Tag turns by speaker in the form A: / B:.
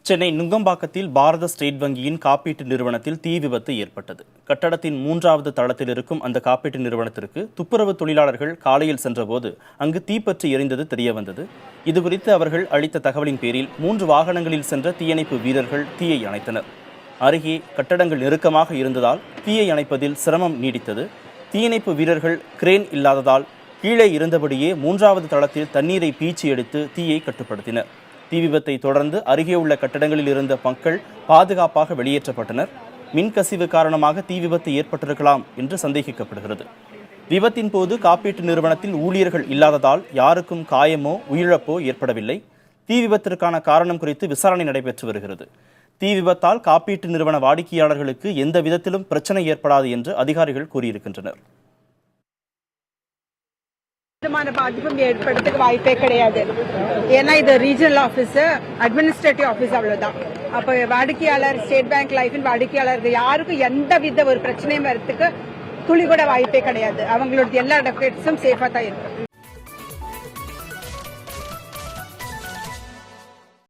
A: சென்னை நுங்கம்பாக்கத்தில் பாரத state வங்கியின் காப்பீட்டு நிறுவனத்தில் தீ விபத்து ஏற்பட்டது. கட்டடத்தின் 3வது தளத்தில் இருக்கும் அந்த காப்பீட்டு நிறுவனத்திற்கு துப்புரவு தொழிலாளர்கள் காலையில் சென்றபோது அங்கு தீப்பற்றி எரிந்தது தெரியவந்தது. இதுகுறித்து அவர்கள் அளித்த தகவலின் பேரில் 3 வாகனங்களில் சென்ற தீயணைப்பு வீரர்கள் தீயை அணைத்தனர். அருகே கட்டடங்கள் நெருக்கமாக இருந்ததால் தீயை அணைப்பதில் சிரமம் நீடித்தது. தீயணைப்பு வீரர்கள் கிரேன் இல்லாததால் கீழே இருந்தபடியே 3வது தளத்தில் தண்ணீரை பீச்சி எடுத்து தீயை கட்டுப்படுத்தினர். தீ விபத்தை தொடர்ந்து அருகே உள்ள கட்டடங்களில் இருந்த மக்கள் பாதுகாப்பாக வெளியேற்றப்பட்டனர். மின்கசிவு காரணமாக தீ விபத்து ஏற்பட்டிருக்கலாம் என்று சந்தேகிக்கப்படுகிறது. விபத்தின் போது காப்பீட்டு நிறுவனத்தில் ஊழியர்கள் இல்லாததால் யாருக்கும் காயமோ உயிரிழப்போ ஏற்படவில்லை. தீ விபத்திற்கான காரணம் குறித்து விசாரணை நடைபெற்று வருகிறது. தீ விபத்தால் காப்பீட்டு நிறுவன வாடிக்கையாளர்களுக்கு எந்த விதத்திலும் பிரச்சனை ஏற்படாது என்று அதிகாரிகள் கூறியிருக்கின்றனர்.
B: பாதிப்பும் ஏற்படுறதுக்கு வாய்ப்பே கிடையாது. ஏன்னா இது ரீஜனல் ஆபீஸ், அட்மினிஸ்ட்ரேட்டிவ் ஆபீஸ், அவ்வளவுதான். அப்ப வாடிக்கையாளர், ஸ்டேட் பேங்க் லைஃபின் வாடிக்கையாளருக்கு யாருக்கும் எந்த வித ஒரு பிரச்சனையும் வரதுக்கு துளி கூட வாய்ப்பே கிடையாது. அவங்களோட எல்லா டெபிட்ஸும் சேஃபா தான் இருக்கும்.